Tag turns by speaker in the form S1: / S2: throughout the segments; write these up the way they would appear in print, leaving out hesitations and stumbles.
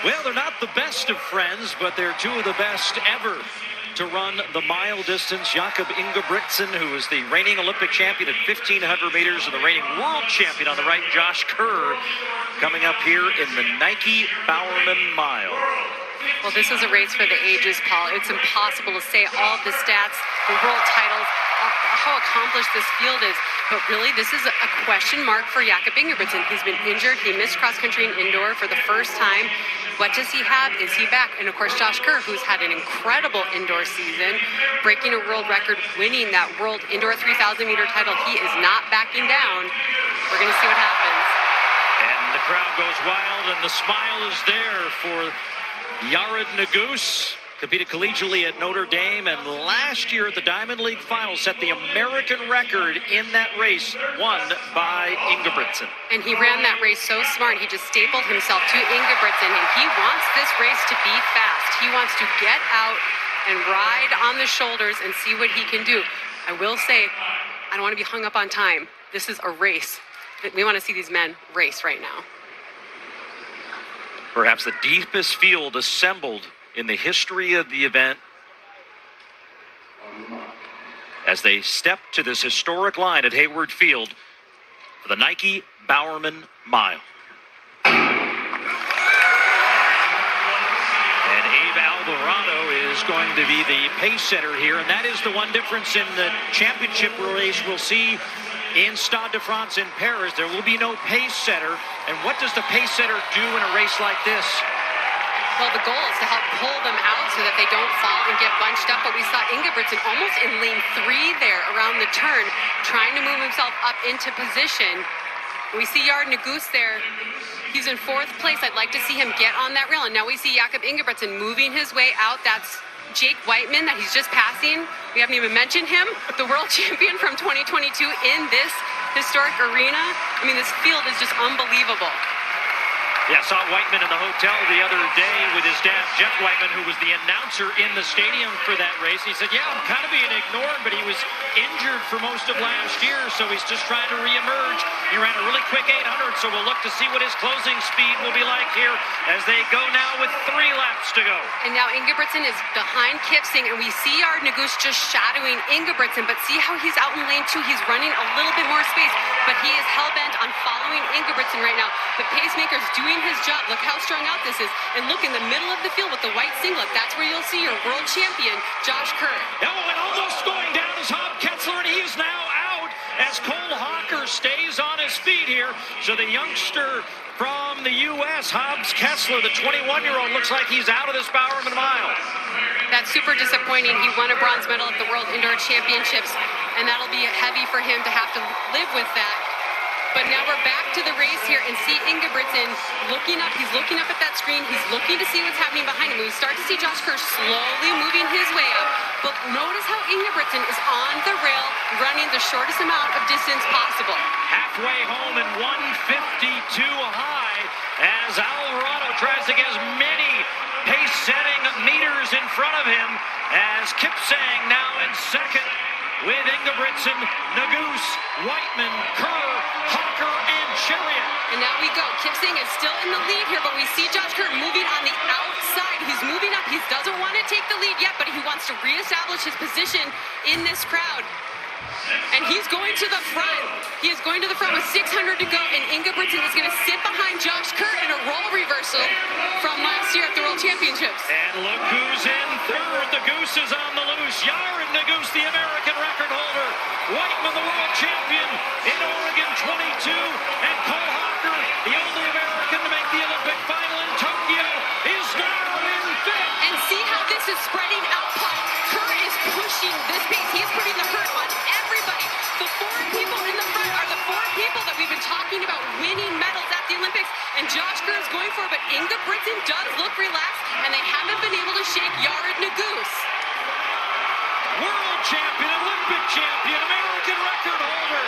S1: Well, they're not the best of friends, but they're two of the best ever to run the mile distance. Jakob Ingebrigtsen, who is the reigning Olympic champion at 1,500 meters, and the reigning world champion on the right, Josh Kerr, coming up here in the Nike Bowerman Mile.
S2: Well, this is a race for the ages, Paul. It's impossible to say all the stats, the world titles, how accomplished this field is. But really, this is a question mark for Jakob Ingebrigtsen. He's been injured. He missed cross-country and indoor for the first time. What does he have? Is he back? And of course, Josh Kerr, who's had an incredible indoor season, breaking a world record, winning that world indoor 3,000-meter title. He is not backing down. We're going to see what happens.
S1: And the crowd goes wild, and the smile is there for Yared Nuguse. Competed collegially at Notre Dame, and last year at the Diamond League Finals set the American record in that race, won by Ingebrigtsen.
S2: And he ran that race so smart. He just stapled himself to Ingebrigtsen, and he wants this race to be fast. He wants to get out and ride on the shoulders and see what he can do. I will say, I don't want to be hung up on time. This is a race. We want to see these men race right now.
S1: Perhaps the deepest field assembled in the history of the event as they step to this historic line at Hayward Field for the Nike Bowerman Mile. And Abe Alvarado is going to be the pace setter here, and that is the one difference in the championship race we'll see in Stade de France in Paris. There will be no pace setter. And what does the pace setter do in a race like this?
S2: Well, the goal is to help pull them out so that they don't fall and get bunched up. But we saw Ingebrigtsen almost in lane 3 there around the turn, trying to move himself up into position. We see Yared Nuguse there. He's in 4th place. I'd like to see him get on that rail. And now we see Jakob Ingebrigtsen moving his way out. That's Jake Whiteman that he's just passing. We haven't even mentioned him, the world champion from 2022 in this historic arena. I mean, this field is just unbelievable.
S1: Yeah, saw Whiteman in the hotel the other day with his dad, Jeff Whiteman, who was the announcer in the stadium for that race. He said, yeah, I'm kind of being ignored, but he was injured for most of last year, so he's just trying to reemerge. He ran a really quick 800, so we'll look to see what his closing speed will be like here as they go now with 3 laps to go.
S2: And now Ingebrigtsen is behind Kipsing, and we see Yared Nuguse just shadowing Ingebrigtsen, but see how he's out in lane 2. He's running a little bit more space, but he is hell-bent on following Ingebrigtsen right now. The pacemaker's doing his job. Look how strung out this is. And look in the middle of the field with the white singlet. That's where you'll see your world champion, Josh Kerr.
S1: Oh, and almost going down is Hob Ketzler, and he's now out as Cole Hawker stays on his feet here. So the youngster from the U.S., Hobbs Kessler, the 21-year-old, looks like he's out of this Bowerman Mile.
S2: That's super disappointing. He won a bronze medal at the World Indoor Championships, and that'll be heavy for him to have to live with that. But now we're back to the race here, and see Ingebrigtsen looking up. He's looking up at that screen. He's looking to see what's happening behind him. We start to see Josh Kerr slowly moving his way up. But notice how Ingebrigtsen is on the rail, running the shortest amount of distance possible.
S1: Halfway home in 152 high as Alvarado tries to get as many pace-setting meters in front of him as Kipsang now in 2nd with Ingebrigtsen, Nuguse, Whiteman, Kerr, Hawker, and Chariot.
S2: And now we go. Kipsang is still in the lead here, but we see Josh Kerr moving on the outside. He's moving up. He doesn't want to take the lead yet, but he wants to reestablish his position in this crowd. And he's going to the front. He is going to the front with 600 to go, and Ingebrigtsen is going to sit behind Josh Kerr in a role reversal from last year at the World Championships.
S1: And look who's in 3rd. The Goose is on the loose. Yared Nuguse, the American record holder. Whiteman, the world champion in Oregon 22. And Cole Hawker, the only American to make the Olympic final in Tokyo, is now in 5th.
S2: And see how this is spreading out, Paul. Kerr is pushing this pace. He is putting the hurt on everybody. The 4 people in the front are the 4 people that we've been talking about winning medals at the Olympics. And Josh Kerr is going for it, but Ingebrigtsen does look relaxed, and they haven't been able to shake Yared Nuguse.
S1: World champion, Olympic champion, American record holder.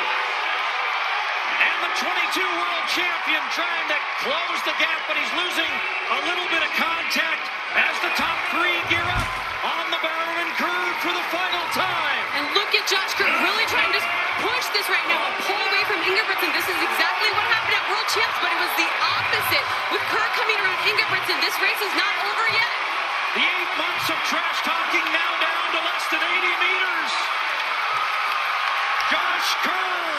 S1: And the 22 world champion trying to close the gap, but he's losing a little bit of contact as the top 3 gear up on the Bowerman curve for the final time.
S2: And look at Josh Kerr really trying to push this right now, a pull away from Ingebrigtsen. This is exactly what happened at World Champs, but it was the opposite with Kerr coming around Ingebrigtsen. This race is not over yet.
S1: The 8 months of trash talking now down to less than 80 meters. Josh Kerr.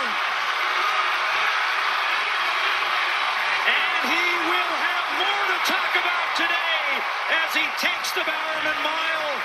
S1: And he will have more to talk about today as he takes the Bowerman Mile.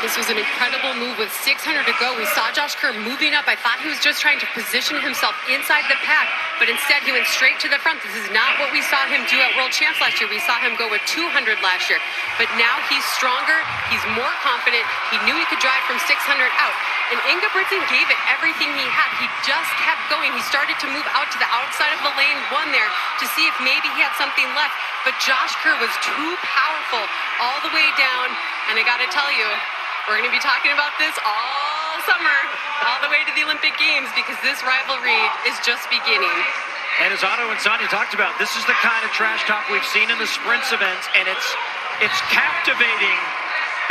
S2: This was an incredible move with 600 to go. We saw Josh Kerr moving up. I thought he was just trying to position himself inside the pack, but instead he went straight to the front. This is not what we saw him do at World Champs last year. We saw him go with 200 last year, but now he's stronger. He's more confident. He knew he could drive from 600 out, and Ingebrigtsen gave it everything he had. He just kept going. He started to move out to the outside of the lane one there to see if maybe he had something left, but Josh Kerr was too powerful all the way down, and I gotta tell you, we're going to be talking about this all summer, all the way to the Olympic Games, because this rivalry is just beginning.
S1: And as Otto and Sonia talked about, this is the kind of trash talk we've seen in the sprints events, and it's captivating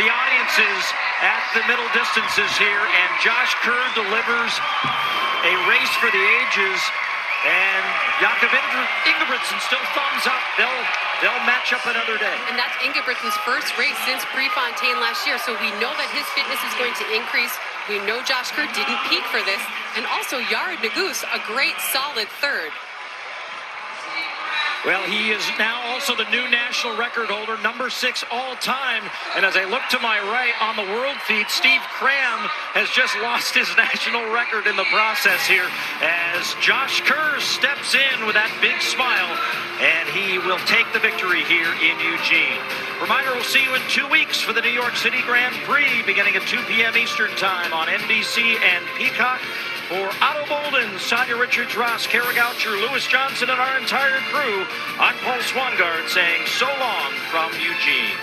S1: the audiences at the middle distances here, and Josh Kerr delivers a race for the ages, and Jakob Ingebrigtsen still thumbs up. They'll match up another day.
S2: And that's Ingebrigtsen's first race since Prefontaine last year, so we know that his fitness is going to increase. We know Josh Kerr didn't peak for this, and also Yared Nuguse, a great solid third.
S1: Well, he is now also the new national record holder, number 6 all-time. And as I look to my right on the world feed, Steve Cram has just lost his national record in the process here as Josh Kerr steps in with that big smile, and he will take the victory here in Eugene. Reminder, we'll see you in 2 weeks for the New York City Grand Prix beginning at 2 p.m. Eastern Time on NBC and Peacock. For Otto Bolden, Sonia Richards, Ross, Kara Goucher, Lewis Johnson, and our entire crew, I'm Paul Swangard saying so long from Eugene.